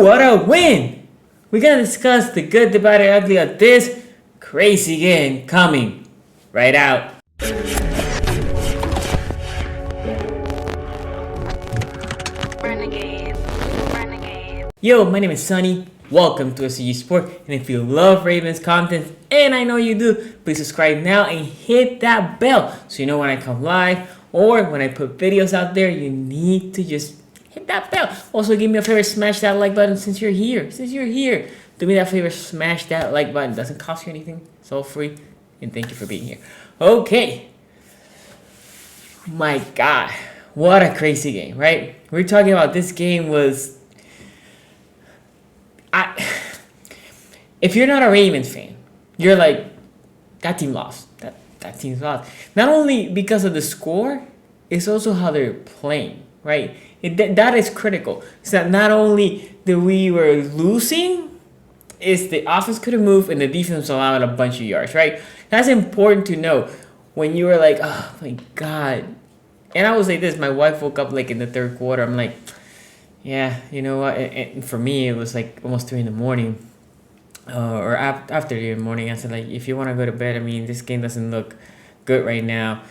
what a win! We're gonna discuss the good, the bad, and ugly of this crazy game coming right out. Renegade. Yo, my name is Sunny. Welcome to szg.sports, and if you love Ravens content, and I know you do, please subscribe now and hit that bell so you know when I come live or when I put videos out there. You need to just hit that bell. Also, give me a favor, smash that like button since you're here. Do me that favor, smash that like button. Doesn't cost you anything. It's all free. And thank you for being here. Okay. My God. What a crazy game, right? We're talking about this game was... if you're not a Ravens fan, you're like, that team lost. That team's lost. Not only because of the score, it's also how they're playing, right? That is critical. It's that not only that we were losing, it's the offense couldn't move and the defense allowed a bunch of yards, right? That's important to know when you were like, oh my God. And I would say this, my wife woke up like in the third quarter. I'm like, yeah, you know what? And for me, it was like almost 3 a.m. Or after 3 a.m. I said, like, if you want to go to bed, I mean, this game doesn't look good right now.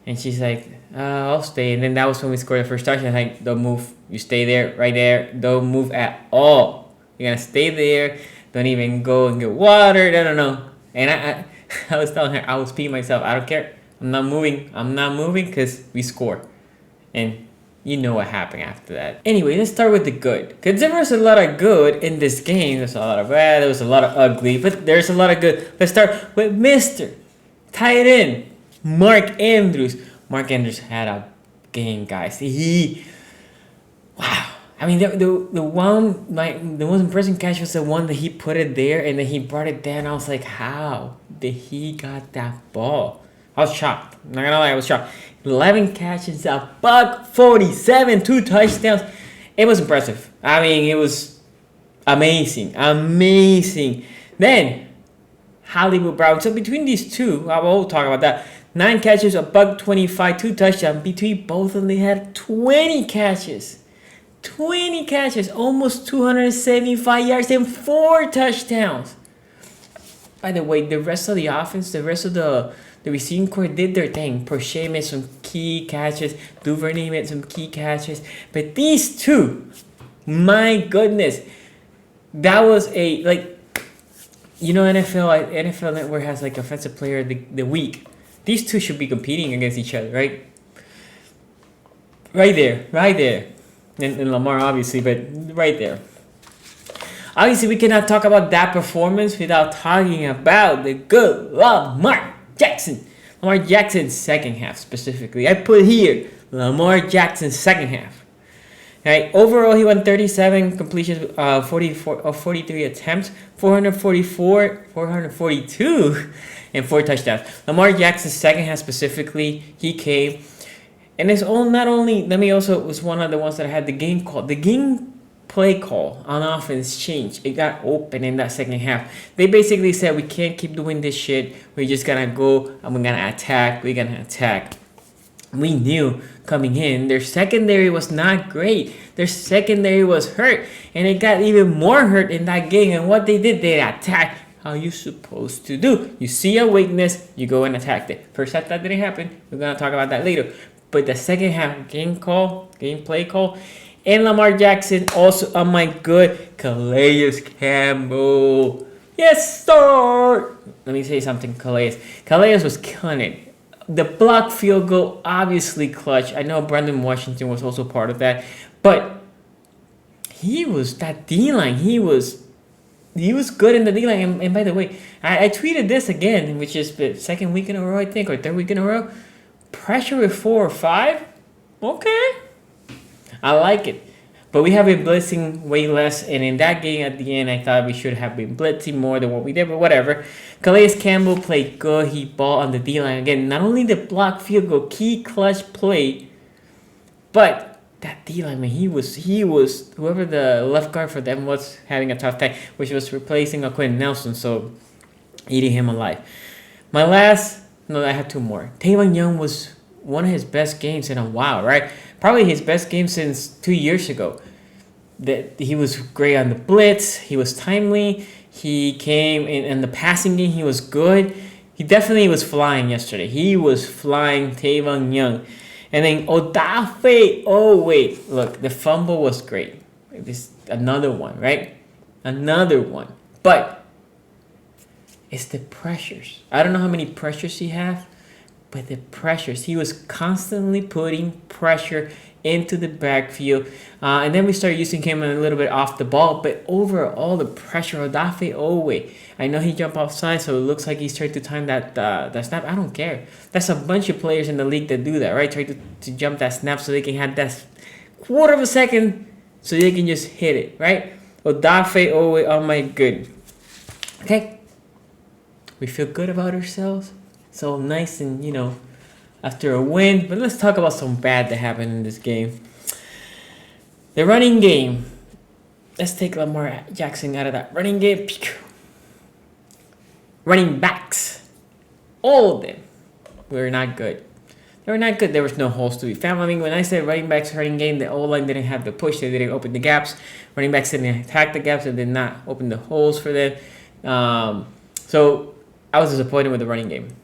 And she's like, I'll stay. And then that was when we scored the first touchdown. Like, don't move. You stay there, right there. Don't move at all. You're going to stay there. Don't even go and get water. No. And I was telling her, I was peeing myself. I don't care. I'm not moving because we score. And you know what happened after that. Anyway, let's start with the good. Because there was a lot of good in this game. There's a lot of bad. There was a lot of ugly. But there's a lot of good. Let's start with Mr. Tight end, Mark Andrews. Mark Andrews had a game, guys. Wow. I mean, the most impressive catch was the one that he put it there and then he brought it down. I was like, how did he got that ball? I was shocked. I'm not gonna lie, I was shocked. 11 catches, a $147, 2 touchdowns. It was impressive. I mean, it was amazing. Then Hollywood Brown. So between these two, I will talk about that. 9 catches, a $125, 2 touchdowns. Between both of them, they had 20 catches. 20 catches, almost 275 yards and 4 touchdowns. By the way, the rest of the offense, the rest of the receiving core did their thing. Prochet made some key catches. Duvernay made some key catches. But these two, my goodness, that was a, like, you know, NFL Network has like offensive player of the week. These two should be competing against each other, right? Right there. And Lamar, obviously, but right there. Obviously, we cannot talk about that performance without talking about the good Lamar Jackson. Lamar Jackson's second half, specifically. I put here, Lamar Jackson's second half. Right? Overall, he won 37 completions, 43 attempts, 442, and 4 touchdowns. Lamar Jackson's second half specifically, he came. And it's all not only, was one of the ones that had the game call. The game play call on offense changed. It got open in that second half. They basically said, we can't keep doing this shit. We're just gonna go and we're gonna attack. We knew coming in, their secondary was not great. Their secondary was hurt. And it got even more hurt in that game. And what they did, they attacked how you're supposed to do. You see a weakness, you go and attack it. First half, that didn't happen. We're gonna talk about that later. But the second half, game play call, and Lamar Jackson also on my good Calais Campbell. Yes, sir. Let me say something, Calais was killing it. The block field goal, obviously clutch. I know Brandon Washington was also part of that. But that D-line, he was good in the D-line. And by the way, I tweeted this again, which is the second week in a row, I think, or third week in a row. Pressure with 4 or 5? Okay. I like it. But we have been blitzing way less. And in that game at the end, I thought we should have been blitzing more than what we did. But whatever. Calais Campbell played good. He balled on the D-line. Again, not only the block field goal, key clutch play. But that D-line, man, he was whoever the left guard for them was having a tough time. Which was replacing Quentin Nelson. So, eating him alive. I had 2 more. Tavon Young was one of his best games in a while, right? Probably his best game since 2 years ago. that he was great on the blitz. He was timely. He came in the passing game. He was good. He definitely was flying yesterday. He was flying, Tavon Young. And then Odafe. Oh, wait. Look, the fumble was great. This another one, right? Another one. But it's the pressures. I don't know how many pressures he has, but the pressures. He was constantly putting pressure into the backfield. And then we started using him a little bit off the ball. But overall, the pressure, Odafe Owe. I know he jumped offside, so it looks like he's trying to time that snap. I don't care. That's a bunch of players in the league that do that, right? Try to jump that snap so they can have that quarter of a second so they can just hit it, right? Odafe Owe, oh my good. Okay. We feel good about ourselves. So nice and, after a win. But let's talk about some bad that happened in this game. The running game. Let's take Lamar Jackson out of that running game. Running backs. All of them were not good. They were not good. There was no holes to be found. I mean, when I said running backs running game, the O-line didn't have the push. They didn't open the gaps. Running backs didn't attack the gaps. They did not open the holes for them. So I was disappointed with the running game.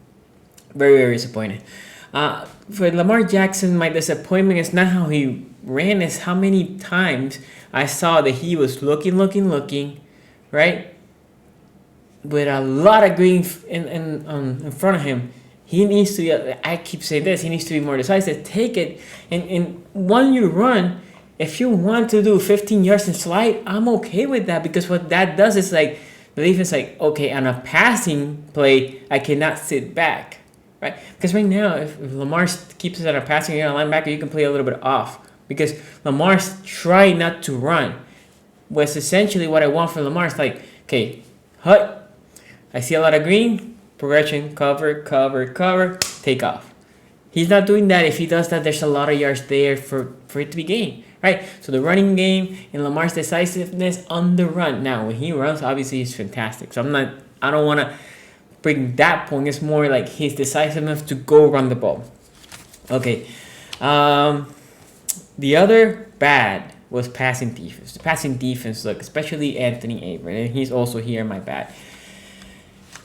Very, very disappointed. For Lamar Jackson, my disappointment is not how he ran, it's how many times I saw that he was looking, right? With a lot of green in front of him. He needs to, I keep saying this, he needs to be more decisive. Take it, and when you run, if you want to do 15 yards and slide, I'm okay with that, because what that does is like, the defense like, okay, on a passing play, I cannot sit back. Right? Because right now, if Lamar keeps it at a passing, you're a linebacker, you can play a little bit off. Because Lamar's trying not to run. What's essentially what I want for Lamar is like, okay, hut, I see a lot of green, progression, cover, take off. He's not doing that. If he does that, there's a lot of yards there for it to be gained. Right? So the running game and Lamar's decisiveness on the run. Now, when he runs, obviously he's fantastic. So I don't want to bring that point. It's more like his decisiveness to go run the ball. Okay. The other bad was passing defense. The passing defense, look, especially Anthony Averett, and he's also here in my bad.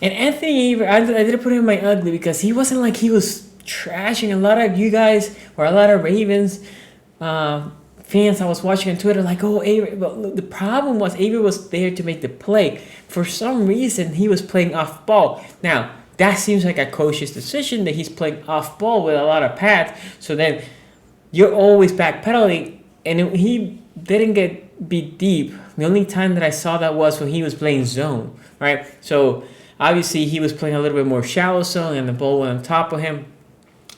And Anthony Averett, I didn't put him in my ugly because he wasn't like he was trashing. A lot of you guys, or a lot of Ravens fans I was watching on Twitter like, oh, Averett. But look, the problem was Averett was there to make the play. For some reason, he was playing off ball. Now, that seems like a coach's decision that he's playing off ball with a lot of pads. So then you're always backpedaling. And he didn't get beat deep. The only time that I saw that was when he was playing zone, right? So obviously he was playing a little bit more shallow zone and the ball went on top of him.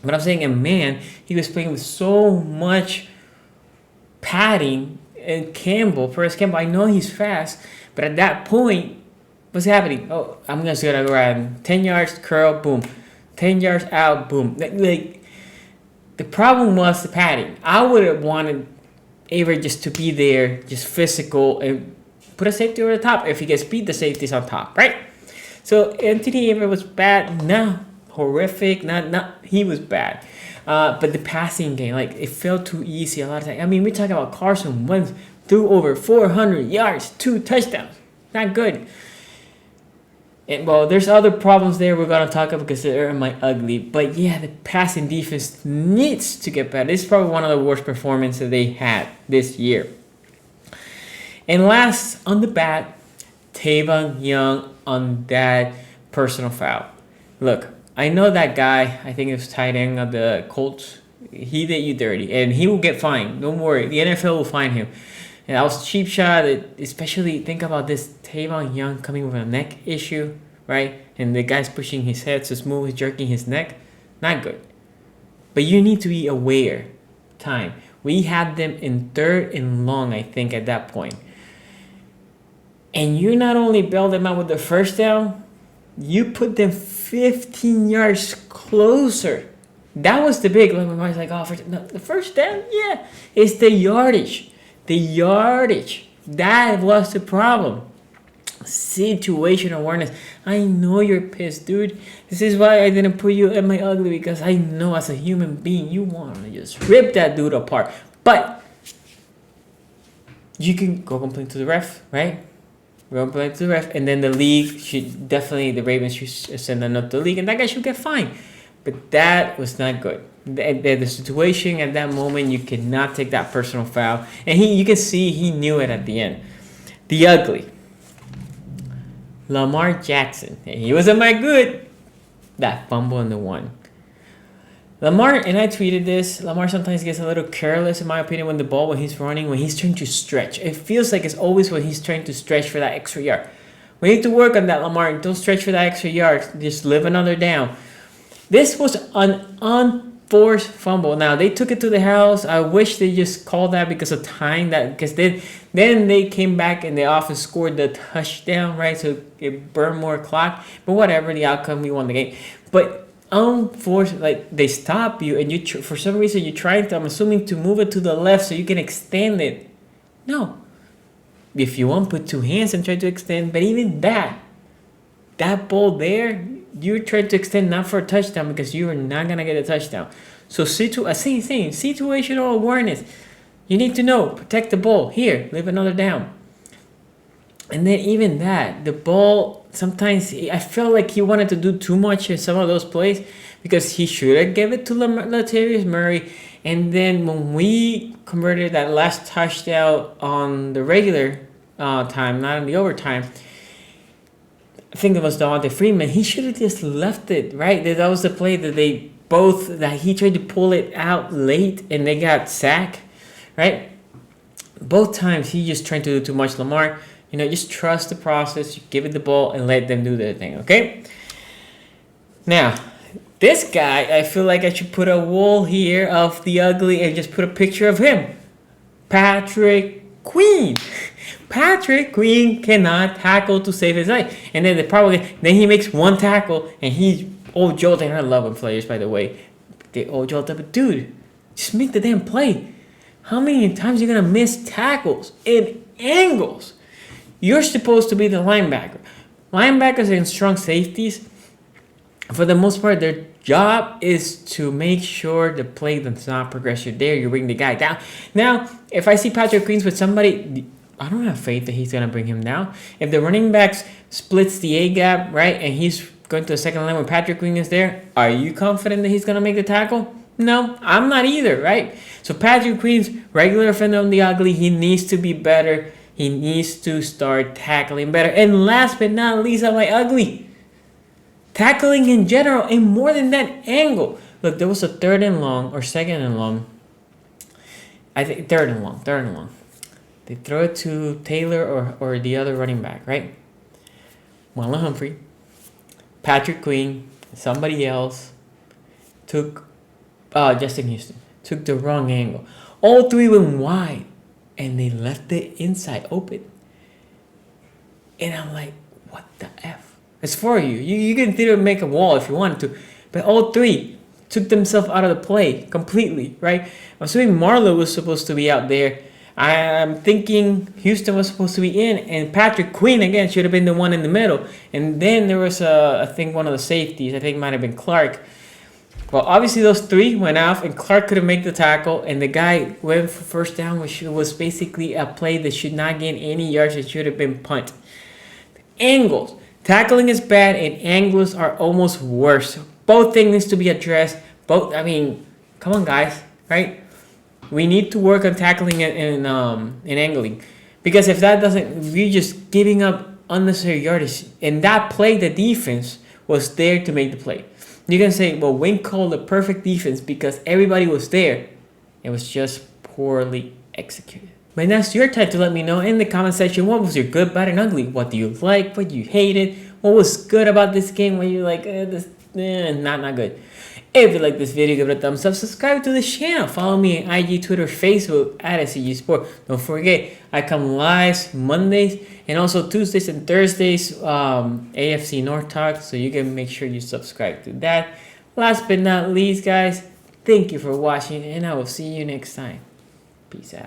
But I'm saying, and man, he was playing with so much padding. And Paris Campbell, I know he's fast, but at that point, what's happening? Oh, I'm just gonna go around 10 yards, curl, boom. 10 yards out, boom. Like the problem was the padding. I would have wanted Averett just to be there, just physical, and put a safety over the top. If he gets beat, the safety's on top, right? So Anthony Averett was bad, not horrific, not he was bad. But the passing game, like it felt too easy a lot of times. I mean, we're talking about Carson Wentz threw over 400 yards, 2 touchdowns. Not good. And well, there's other problems there we're gonna talk about because they're in my ugly. But yeah, the passing defense needs to get better. This is probably one of the worst performances they had this year. And last on the bat, Tavon Young on that personal foul. Look, I know that guy. I think it was tight end of the Colts. He did you dirty, and he will get fined. Don't worry, the NFL will fine him. And that was a cheap shot. Especially think about this Tavon Young coming with a neck issue, right? And the guy's pushing his head so smooth, he's jerking his neck. Not good. But you need to be aware. Time. We had them in 3rd and long, I think, at that point. And you not only bailed them out with the first down, you put them 15 yards closer. That was the big one. I was like, oh, the first down? Yeah. It's the yardage. The yardage. That was the problem. Situation awareness. I know you're pissed, dude. This is why I didn't put you in my ugly, because I know as a human being, you want to just rip that dude apart. But you can go complain to the ref, right? Go complain to the ref, and then the league should definitely, the Ravens should send a note to the league, and that guy should get fined. But that was not good. The situation at that moment, you cannot take that personal foul, and you can see he knew it at the end. The ugly, Lamar Jackson, and he wasn't my good. That fumble in the one. Lamar, and I tweeted this, Lamar sometimes gets a little careless, in my opinion, when he's running, when he's trying to stretch. It feels like it's always when he's trying to stretch for that extra yard. We need to work on that, Lamar. Don't stretch for that extra yard. Just live another down. This was an unforced fumble. Now, they took it to the house. I wish they just called that because of time. Because then they came back and the offense scored the touchdown, right? So it burned more clock. But whatever, the outcome, we won the game. But unfortunately, like, they stop you and you for some reason you're trying to, I'm assuming, to move it to the left so you can extend it. No. If you want, put two hands and try to extend. But even that ball there, you're trying to extend not for a touchdown because you are not going to get a touchdown. So situational awareness. You need to know, protect the ball. Here, leave another down. And then even that, the ball, sometimes I felt like he wanted to do too much in some of those plays because he should have given it to Latavius Murray. And then when we converted that last touchdown on the regular time, not in the overtime, I think it was Devontae Freeman, he should have just left it, right? That was the play that he tried to pull it out late and they got sacked, right? Both times he just tried to do too much. Lamar, just trust the process. You give it the ball and let them do their thing, okay? Now, this guy, I feel like I should put a wall here of the ugly and just put a picture of him. Patrick Queen. Patrick Queen cannot tackle to save his life. And then he makes one tackle and he's all jolted. I love when players, by the way, they all jolted. But dude, just make the damn play. How many times are you going to miss tackles and angles? You're supposed to be the linebacker. Linebackers and strong safeties, for the most part, their job is to make sure the play does not progress. You're there, you bring the guy down. Now, if I see Patrick Queens with somebody, I don't have faith that he's going to bring him down. If the running backs splits the A-gap, right, and he's going to the second line when Patrick Queen is there, are you confident that he's going to make the tackle? No, I'm not either, right? So Patrick Queen's regular offender on the ugly, he needs to be better. He needs to start tackling better. And last but not least, on my ugly, tackling in general, and more than that, angle. Look, there was a third and long or second and long. I think third and long. They throw it to Taylor or the other running back, right? Marlon Humphrey, Patrick Queen, somebody else took Justin Houston, took the wrong angle. All three went wide. And they left the inside open. And I'm like, what the F? It's for you. You can make a wall if you wanted to. But all three took themselves out of the play completely, right? I'm assuming Marlowe was supposed to be out there. I'm thinking Houston was supposed to be in. And Patrick Queen, again, should have been the one in the middle. And then there was, I think, one of the safeties. I think it might have been Clark. Well, obviously those three went off, and Clark couldn't make the tackle, and the guy went for first down, which was basically a play that should not gain any yards. It should have been punt. Angles. Tackling is bad, and angles are almost worse. Both things needs to be addressed. Come on, guys, right? We need to work on tackling and angling, because if that doesn't, we're just giving up unnecessary yardage. And that play, the defense was there to make the play. You can say, well, Wink called the perfect defense because everybody was there. It was just poorly executed. But now it's your time to let me know in the comment section, what was your good, bad, and ugly? What do you like? What you hated? What was good about this game? What you like, not good. If you like this video, give it a thumbs up. Subscribe to the channel. Follow me on IG, Twitter, Facebook at szg.sports. Don't forget, I come live Mondays and also Tuesdays and Thursdays, AFC North Talk. So you can make sure you subscribe to that. Last but not least, guys, thank you for watching, and I will see you next time. Peace out.